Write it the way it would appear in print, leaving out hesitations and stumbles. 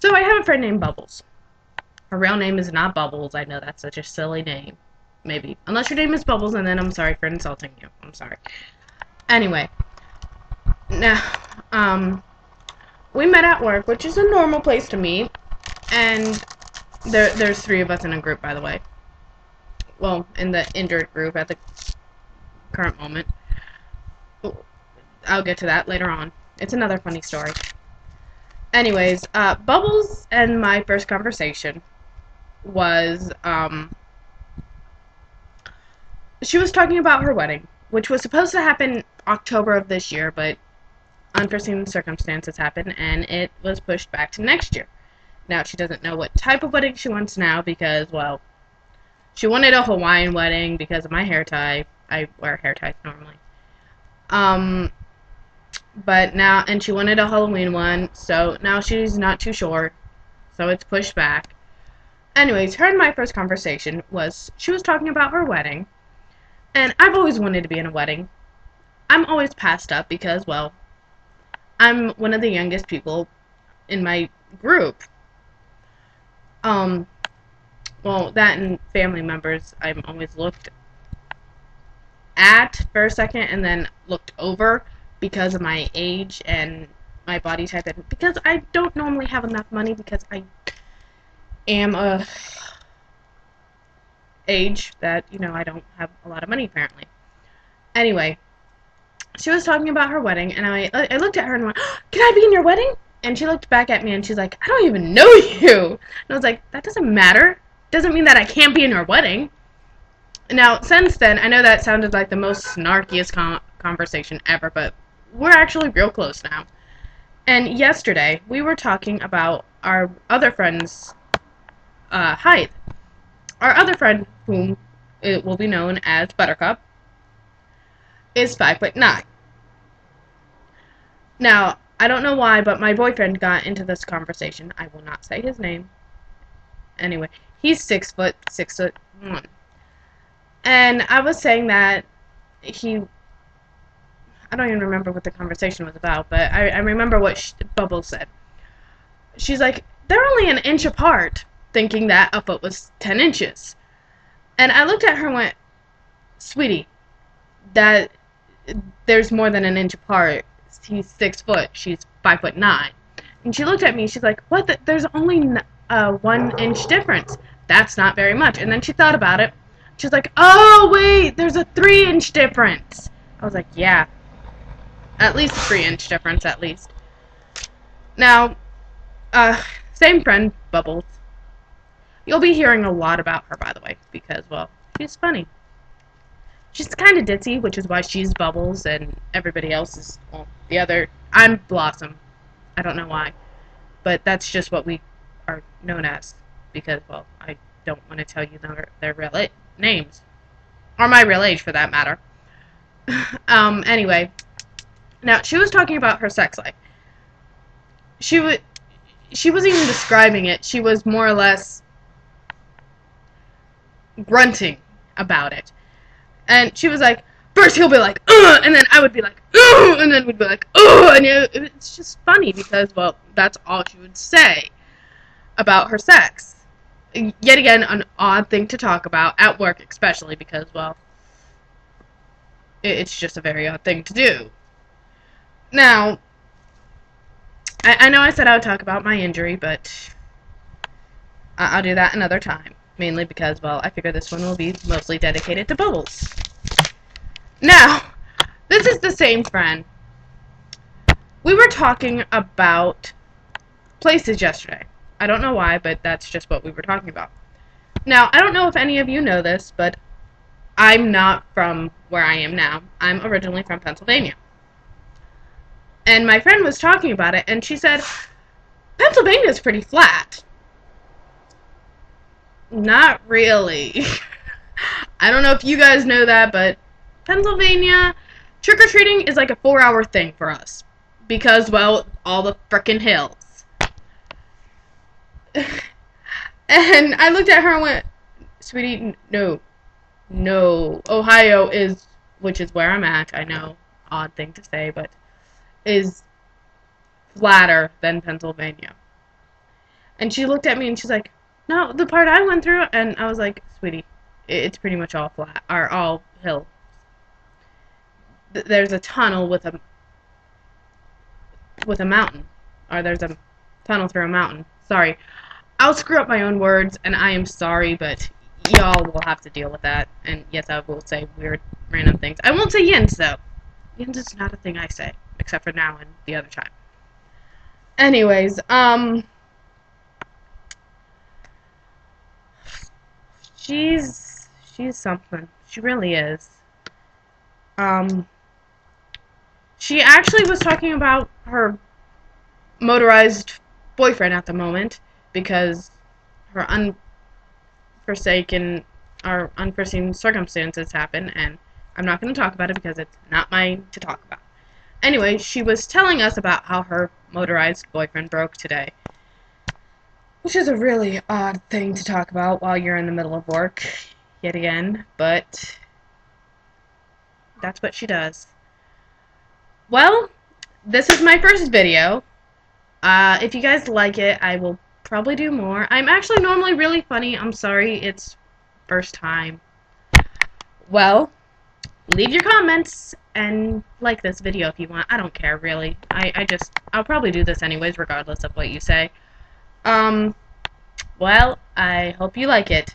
So I have a friend named Bubbles. Her real name is not Bubbles. I know that's such a silly name. Maybe. Unless your name is Bubbles, and then I'm sorry for insulting you. I'm sorry. Anyway. Now, we met at work, which is a normal place to meet. And there's 3 of us in a group, by the way. Well, in the injured group at the current moment. I'll get to that later on. It's another funny story. Anyways, Bubbles and my first conversation was, she was talking about her wedding, which was supposed to happen October of this year, but unforeseen circumstances happened, and it was pushed back to next year. Now, she doesn't know what type of wedding she wants now because, well, she wanted a Hawaiian wedding because of my hair tie. I wear hair ties normally. But now, and she wanted a Halloween one, so now she's not too sure, so it's pushed back. Anyways, her and my first conversation was, she was talking about her wedding, and I've always wanted to be in a wedding. I'm always passed up because, well, I'm one of the youngest people in my group. Well, that and family members, I'm always looked at for a second and then looked over because of my age and my body type, and because I don't normally have enough money because I am a age that, you know, I don't have a lot of money apparently. Anyway, she was talking about her wedding, and I looked at her and went, "Can I be in your wedding?" And she looked back at me and she's like, "I don't even know you." And I was like, "That doesn't matter. Doesn't mean that I can't be in your wedding." Now, since then, I know that sounded like the most snarkiest conversation ever, but we're actually real close now. And yesterday, we were talking about our other friend's height. Our other friend, whom it will be known as Buttercup, is 5'9". Now, I don't know why, but my boyfriend got into this conversation. I will not say his name. Anyway, he's 6'1". And I was saying that I don't even remember what the conversation was about, but I remember what Bubbles said. She's like, "They're only an inch apart," thinking that a foot was 10 inches. And I looked at her and went, "Sweetie, that there's more than an inch apart. He's 6 foot. She's 5'9". And she looked at me. She's like, "What? There's only 1 inch difference. That's not very much." And then she thought about it. She's like, "Oh wait, there's a 3-inch difference." I was like, "Yeah, at least a 3-inch difference, at least." Now, same friend, Bubbles. You'll be hearing a lot about her, by the way, because, well, she's funny. She's kind of ditzy, which is why she's Bubbles, and everybody else is, well, the other. I'm Blossom. I don't know why, but that's just what we are known as, because, well, I don't want to tell you their real names, or my real age, for that matter. Anyway, now, she was talking about her sex life. She wasn't even describing it. She was more or less grunting about it. And she was like, first he'll be like, "Ugh," and then I would be like, "Ugh," and then we'd be like, "Ugh," and it's just funny because, well, that's all she would say about her sex. Yet again, an odd thing to talk about, at work especially, because, well, it's just a very odd thing to do. Now, I know I said I would talk about my injury, but I'll do that another time. Mainly because, well, I figure this one will be mostly dedicated to Bubbles. Now, this is the same friend. We were talking about places yesterday. I don't know why, but that's just what we were talking about. Now, I don't know if any of you know this, but I'm not from where I am now. I'm originally from Pennsylvania. And my friend was talking about it, and she said, "Pennsylvania's pretty flat." Not really. I don't know if you guys know that, but Pennsylvania, trick-or-treating is like a 4-hour thing for us. Because, well, all the frickin' hills. And I looked at her and went, "Sweetie, no. No. Ohio is, which is where I'm at, I know, odd thing to say, but is flatter than Pennsylvania." And she looked at me and she's like, no, the part I went through. And I was like, sweetie, it's pretty much all flat, or all hill. There's a tunnel with a mountain, or there's a tunnel through a mountain. Sorry, I'll screw up my own words, and I am sorry, but y'all will have to deal with that. And yes, I will say weird, random things. I won't say yins though. Yins is not a thing I say, except for now and the other time. Anyways, she's something. She really is. She actually was talking about her motorized boyfriend at the moment because her unforeseen circumstances happen, and I'm not going to talk about it because it's not mine to talk about. Anyway, she was telling us about how her motorized boyfriend broke today, which is a really odd thing to talk about while you're in the middle of work, yet again, but that's what she does. Well, this is my first video. If you guys like it, I will probably do more. I'm actually normally really funny. I'm sorry, it's first time. Well, leave your comments and like this video if you want. I don't care, really. I'll probably do this anyways, regardless of what you say. Well, I hope you like it.